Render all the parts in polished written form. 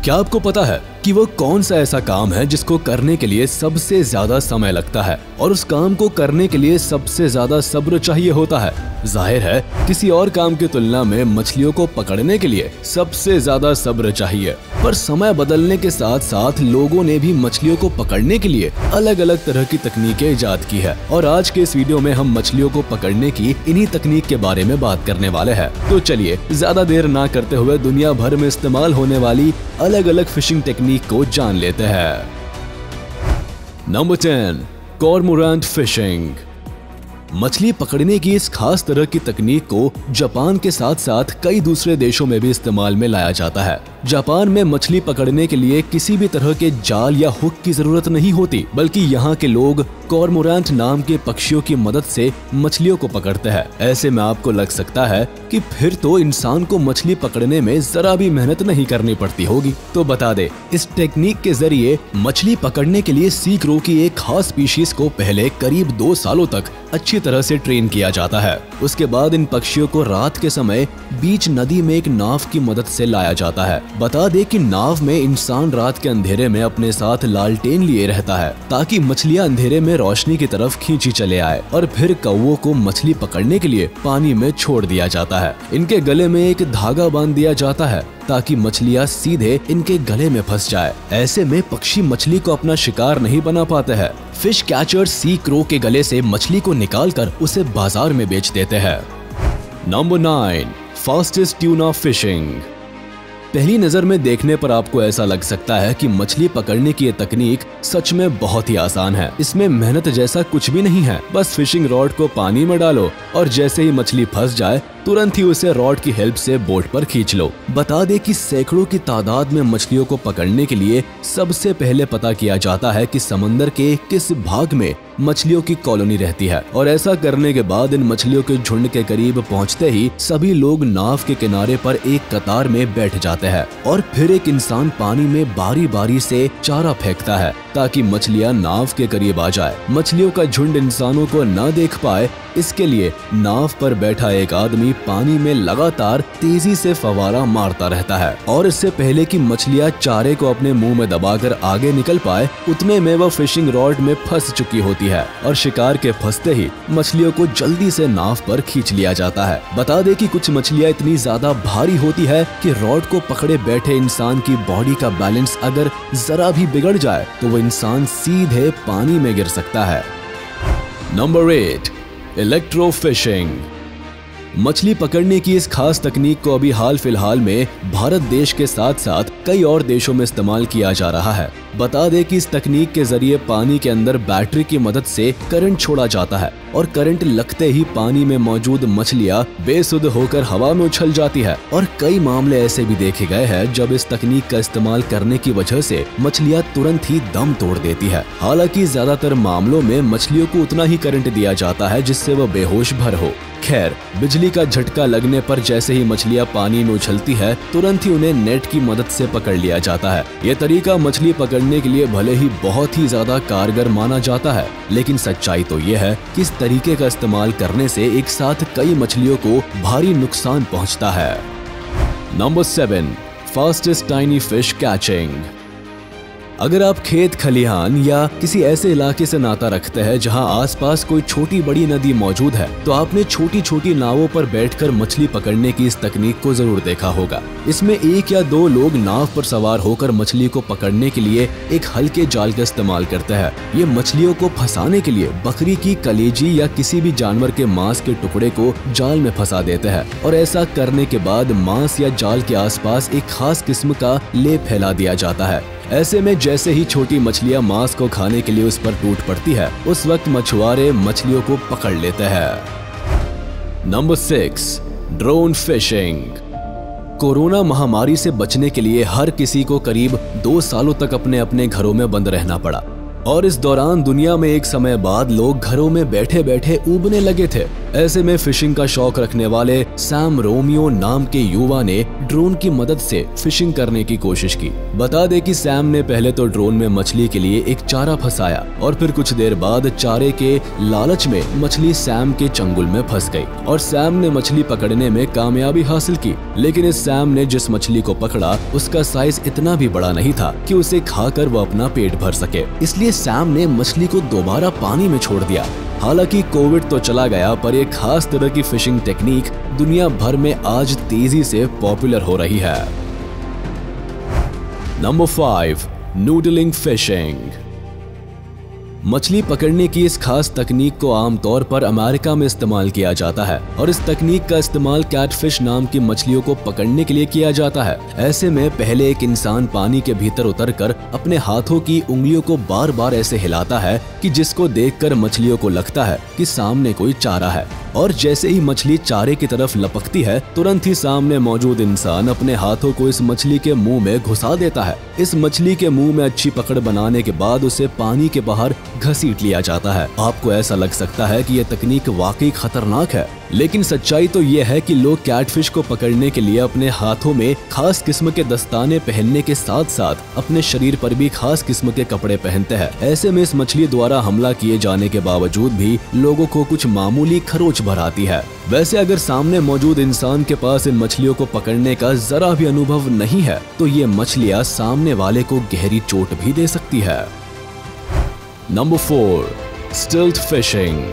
क्या आपको पता है कि वो कौन सा ऐसा काम है जिसको करने के लिए सबसे ज्यादा समय लगता है और उस काम को करने के लिए सबसे ज्यादा सब्र चाहिए होता है? जाहिर है किसी और काम की तुलना में मछलियों को पकड़ने के लिए सबसे ज्यादा सब्र चाहिए। पर समय बदलने के साथ साथ लोगों ने भी मछलियों को पकड़ने के लिए अलग अलग तरह की तकनीकें इजाद की है और आज के इस वीडियो में हम मछलियों को पकड़ने की इन्हीं तकनीक के बारे में बात करने वाले हैं। तो चलिए ज्यादा देर ना करते हुए दुनिया भर में इस्तेमाल होने वाली अलग अलग फिशिंग टेक्निक को जान लेते हैं। Number 10, cormorant fishing. मछली पकड़ने की इस खास तरह की तकनीक को जापान के साथ साथ कई दूसरे देशों में भी इस्तेमाल में लाया जाता है। जापान में मछली पकड़ने के लिए किसी भी तरह के जाल या हुक की जरूरत नहीं होती, बल्कि यहाँ के लोग कॉर्मोरेंट नाम के पक्षियों की मदद से मछलियों को पकड़ते हैं। ऐसे में आपको लग सकता है कि फिर तो इंसान को मछली पकड़ने में जरा भी मेहनत नहीं करनी पड़ती होगी। तो बता दे, इस टेक्निक के जरिए मछली पकड़ने के लिए सी क्रो की एक खास स्पीशीज को पहले करीब 2 सालों तक अच्छी तरह से ट्रेन किया जाता है। उसके बाद इन पक्षियों को रात के समय बीच नदी में एक नाव की मदद से लाया जाता है। बता दे कि नाव में इंसान रात के अंधेरे में अपने साथ लालटेन लिए रहता है ताकि मछलियां अंधेरे में रोशनी की तरफ खींची चले आए और फिर कौवों को मछली पकड़ने के लिए पानी में छोड़ दिया जाता है। इनके गले में एक धागा बांध दिया जाता है ताकि मछलियां सीधे इनके गले में फंस जाए। ऐसे में पक्षी मछली को अपना शिकार नहीं बना पाते हैं। फिश कैचर सी क्रो के गले से मछली को निकालकर उसे बाजार में बेच देते हैं। Number 9, fastest tuna fishing. पहली नजर में देखने पर आपको ऐसा लग सकता है कि मछली पकड़ने की ये तकनीक सच में बहुत ही आसान है। इसमें मेहनत जैसा कुछ भी नहीं है। बस फिशिंग रॉड को पानी में डालो और जैसे ही मछली फंस जाए तुरंत ही उसे रॉड की हेल्प से बोट पर खींच लो। बता दे कि सैकड़ों की तादाद में मछलियों को पकड़ने के लिए सबसे पहले पता किया जाता है कि समंदर के किस भाग में मछलियों की कॉलोनी रहती है और ऐसा करने के बाद इन मछलियों के झुंड के करीब पहुंचते ही सभी लोग नाव के किनारे पर एक कतार में बैठ जाते हैं और फिर एक इंसान पानी में बारी बारी से चारा फेंकता है ताकि मछलियां नाव के करीब आ जाए। मछलियों का झुंड इंसानों को न देख पाए इसके लिए नाव पर बैठा एक आदमी पानी में लगातार तेजी से फवारा मारता रहता है और इससे पहले कि मछलियां चारे को अपने मुंह में दबाकर आगे निकल पाए उतने में वह फिशिंग रॉड में फंस चुकी होती है और शिकार के फंसते ही मछलियों को जल्दी से नाव पर खींच लिया जाता है। बता दे कि कुछ मछलियां इतनी ज्यादा भारी होती है कि रॉड को पकड़े बैठे इंसान की बॉडी का बैलेंस अगर जरा भी बिगड़ जाए तो वो इंसान सीधे पानी में गिर सकता है। Number 8, electro fishing. मछली पकड़ने की इस खास तकनीक को अभी हाल फिलहाल में भारत देश के साथ साथ कई और देशों में इस्तेमाल किया जा रहा है। बता दे कि इस तकनीक के जरिए पानी के अंदर बैटरी की मदद से करंट छोड़ा जाता है और करंट लगते ही पानी में मौजूद मछलियां बेसुध होकर हवा में उछल जाती है और कई मामले ऐसे भी देखे गए हैं जब इस तकनीक का इस्तेमाल करने की वजह से मछलियां तुरंत ही दम तोड़ देती है। हालांकि ज्यादातर मामलों में मछलियों को उतना ही करंट दिया जाता है जिससे वह बेहोश भर हो। खैर, बिजली का झटका लगने पर जैसे ही मछलियां पानी में उछलती है तुरंत ही उन्हें नेट की मदद से पकड़ लिया जाता है। ये तरीका मछली पकड़ने के लिए भले ही बहुत ही ज्यादा कारगर माना जाता है, लेकिन सच्चाई तो ये है कि इस तरीके का इस्तेमाल करने से एक साथ कई मछलियों को भारी नुकसान पहुंचता है। Number 7, fastest tiny fish catching. अगर आप खेत खलिहान या किसी ऐसे इलाके से नाता रखते हैं जहां आसपास कोई छोटी बड़ी नदी मौजूद है तो आपने छोटी छोटी नावों पर बैठकर मछली पकड़ने की इस तकनीक को जरूर देखा होगा। इसमें 1 या 2 लोग नाव पर सवार होकर मछली को पकड़ने के लिए एक हल्के जाल का इस्तेमाल करते हैं। ये मछलियों को फंसाने के लिए बकरी की कलेजी या किसी भी जानवर के मांस के टुकड़े को जाल में फंसा देते हैं और ऐसा करने के बाद मांस या जाल के आसपास एक खास किस्म का लेप फैला दिया जाता है। ऐसे में जैसे ही छोटी मछलियां मांस को खाने के लिए उस पर टूट पड़ती है उस वक्त मछुआरे मछलियों को पकड़ लेते हैं। Number 6, drone fishing. कोरोना महामारी से बचने के लिए हर किसी को करीब 2 सालों तक अपने अपने घरों में बंद रहना पड़ा। और इस दौरान दुनिया में एक समय बाद लोग घरों में बैठे बैठे ऊबने लगे थे। ऐसे में फिशिंग का शौक रखने वाले सैम रोमियो नाम के युवा ने ड्रोन की मदद से फिशिंग करने की कोशिश की। बता दे कि सैम ने पहले तो ड्रोन में मछली के लिए एक चारा फंसाया और फिर कुछ देर बाद चारे के लालच में मछली सैम के चंगुल में फंस गई और सैम ने मछली पकड़ने में कामयाबी हासिल की। लेकिन इस सैम ने जिस मछली को पकड़ा उसका साइज इतना भी बड़ा नहीं था कि उसे खाकर वो अपना पेट भर सके, इसलिए सैम ने मछली को दोबारा पानी में छोड़ दिया। हालांकि कोविड तो चला गया, पर एक खास तरह की फिशिंग टेक्निक दुनिया भर में आज तेजी से पॉपुलर हो रही है। Number 5, noodling fishing. मछली पकड़ने की इस खास तकनीक को आमतौर पर अमेरिका में इस्तेमाल किया जाता है और इस तकनीक का इस्तेमाल कैटफिश नाम की मछलियों को पकड़ने के लिए किया जाता है। ऐसे में पहले एक इंसान पानी के भीतर उतरकर अपने हाथों की उंगलियों को बार बार ऐसे हिलाता है कि जिसको देखकर मछलियों को लगता है कि सामने कोई चारा है, और जैसे ही मछली चारे की तरफ लपकती है तुरंत ही सामने मौजूद इंसान अपने हाथों को इस मछली के मुंह में घुसा देता है। इस मछली के मुंह में अच्छी पकड़ बनाने के बाद उसे पानी के बाहर घसीट लिया जाता है। आपको ऐसा लग सकता है कि यह तकनीक वाकई खतरनाक है, लेकिन सच्चाई तो यह है कि लोग कैटफिश को पकड़ने के लिए अपने हाथों में खास किस्म के दस्ताने पहनने के साथ साथ अपने शरीर पर भी खास किस्म के कपड़े पहनते हैं। ऐसे में इस मछली द्वारा हमला किए जाने के बावजूद भी लोगों को कुछ मामूली खरोच भर आती है। वैसे अगर सामने मौजूद इंसान के पास इन मछलियों को पकड़ने का जरा भी अनुभव नहीं है तो ये मछलियां सामने वाले को गहरी चोट भी दे सकती है। नंबर 4, स्टिल्ट फिशिंग।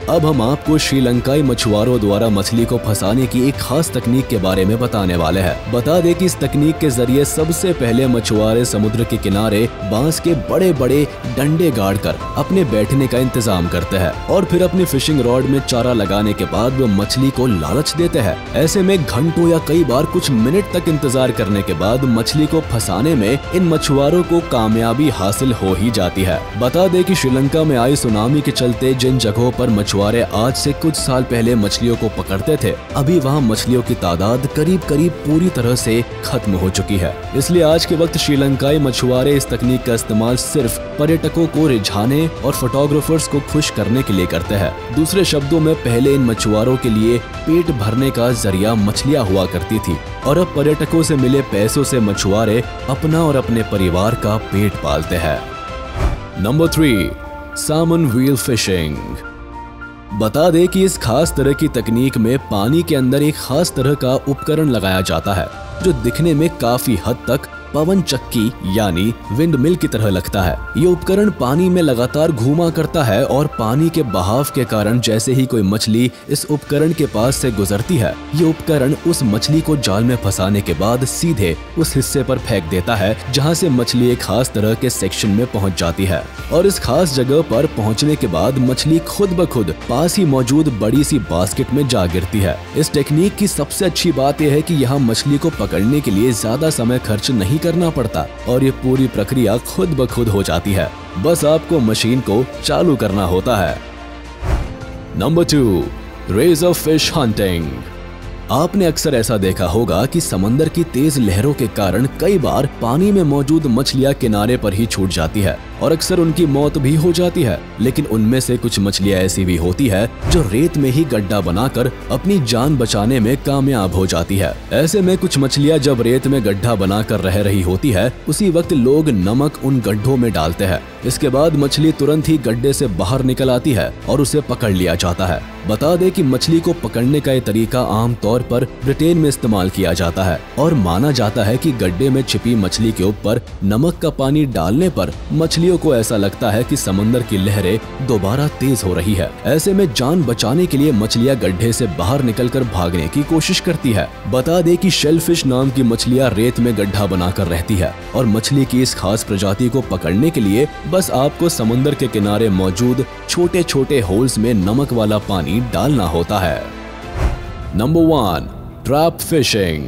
अब हम आपको श्रीलंकाई मछुआरों द्वारा मछली को फंसाने की एक खास तकनीक के बारे में बताने वाले हैं। बता दें कि इस तकनीक के जरिए सबसे पहले मछुआरे समुद्र के किनारे बांस के बड़े बड़े डंडे गाड़कर अपने बैठने का इंतजाम करते हैं और फिर अपनी फिशिंग रॉड में चारा लगाने के बाद वो मछली को लालच देते हैं। ऐसे में घंटों या कई बार कुछ मिनट तक इंतजार करने के बाद मछली को फंसाने में इन मछुआरों को कामयाबी हासिल हो ही जाती है। बता दें कि श्रीलंका में आई सुनामी के चलते जिन जगहों पर मछुआरे आज से कुछ साल पहले मछलियों को पकड़ते थे, अभी वहाँ मछलियों की तादाद करीब करीब पूरी तरह से खत्म हो चुकी है। इसलिए आज के वक्त श्रीलंकाई मछुआरे इस तकनीक का इस्तेमाल सिर्फ पर्यटकों को रिझाने और फोटोग्राफर्स को खुश करने के लिए करते हैं। दूसरे शब्दों में पहले इन मछुआरों के लिए पेट भरने का जरिया मछलियाँ हुआ करती थी और अब पर्यटकों से मिले पैसों से मछुआरे अपना और अपने परिवार का पेट पालते हैं। नंबर 3, सामन व्हील फिशिंग। बता दें कि इस खास तरह की तकनीक में पानी के अंदर एक खास तरह का उपकरण लगाया जाता है जो दिखने में काफी हद तक पवन चक्की यानी विंड मिल की तरह लगता है। ये उपकरण पानी में लगातार घूमा करता है और पानी के बहाव के कारण जैसे ही कोई मछली इस उपकरण के पास से गुजरती है, ये उपकरण उस मछली को जाल में फंसाने के बाद सीधे उस हिस्से पर फेंक देता है जहां से मछली एक खास तरह के सेक्शन में पहुंच जाती है और इस खास जगह पर पहुंचने के बाद मछली खुद ब खुद पास ही मौजूद बड़ी सी बास्केट में जा गिरती है। इस टेक्निक की सबसे अच्छी बात यह है कि यहाँ मछली को पकड़ने के लिए ज्यादा समय खर्च नहीं करना पड़ता और ये पूरी प्रक्रिया खुद ब खुद हो जाती है, बस आपको मशीन को चालू करना होता है। Number 2, razor fish hunting. आपने अक्सर ऐसा देखा होगा कि समंदर की तेज लहरों के कारण कई बार पानी में मौजूद मछलियां किनारे पर ही छूट जाती है और अक्सर उनकी मौत भी हो जाती है, लेकिन उनमें से कुछ मछलियां ऐसी भी होती है जो रेत में ही गड्ढा बनाकर अपनी जान बचाने में कामयाब हो जाती है। ऐसे में कुछ मछलियां जब रेत में गड्ढा बनाकर रह रही होती है, उसी वक्त लोग नमक उन गड्ढों में डालते हैं। इसके बाद मछली तुरंत ही गड्ढे से बाहर निकल आती है और उसे पकड़ लिया जाता है। बता दें कि मछली को पकड़ने का ये तरीका आमतौर पर ब्रिटेन में इस्तेमाल किया जाता है और माना जाता है कि गड्ढे में छिपी मछली के ऊपर नमक का पानी डालने पर मछलियों को ऐसा लगता है कि समंदर की लहरें दोबारा तेज हो रही है। ऐसे में जान बचाने के लिए मछलियां गड्ढे से बाहर निकलकर भागने की कोशिश करती है। बता दें कि शेलफिश नाम की मछलियां रेत में गड्ढा बनाकर रहती है और मछली की इस खास प्रजाति को पकड़ने के लिए बस आपको समंदर के किनारे मौजूद छोटे छोटे होल्स में नमक वाला पानी डालना होता है। Number 1, trap fishing.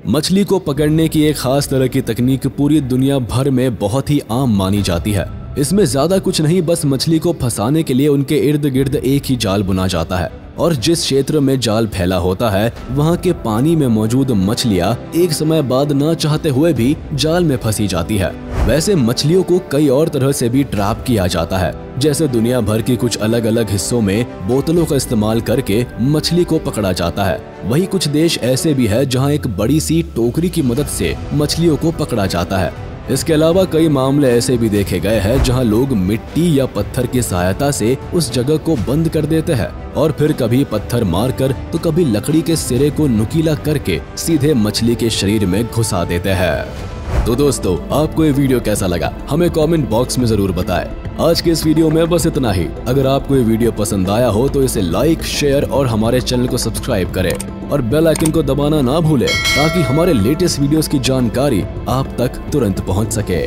मछली को पकड़ने की एक खास तरह की तकनीक पूरी दुनिया भर में बहुत ही आम मानी जाती है। इसमें ज्यादा कुछ नहीं, बस मछली को फंसाने के लिए उनके इर्द गिर्द एक ही जाल बुना जाता है और जिस क्षेत्र में जाल फैला होता है वहाँ के पानी में मौजूद मछलियाँ एक समय बाद ना चाहते हुए भी जाल में फंसी जाती है। वैसे मछलियों को कई और तरह से भी ट्रैप किया जाता है, जैसे दुनिया भर की कुछ अलग अलग हिस्सों में बोतलों का इस्तेमाल करके मछली को पकड़ा जाता है। वहीं कुछ देश ऐसे भी है जहां एक बड़ी सी टोकरी की मदद से मछलियों को पकड़ा जाता है। इसके अलावा कई मामले ऐसे भी देखे गए हैं जहां लोग मिट्टी या पत्थर की सहायता से उस जगह को बंद कर देते हैं और फिर कभी पत्थर मारकर तो कभी लकड़ी के सिरे को नुकीला करके सीधे मछली के शरीर में घुसा देते हैं। तो दोस्तों, आपको ये वीडियो कैसा लगा हमें कमेंट बॉक्स में जरूर बताएं। आज के इस वीडियो में बस इतना ही। अगर आपको ये वीडियो पसंद आया हो तो इसे लाइक, शेयर और हमारे चैनल को सब्सक्राइब करें और बेल आइकन को दबाना ना भूलें ताकि हमारे लेटेस्ट वीडियोस की जानकारी आप तक तुरंत पहुंच सके।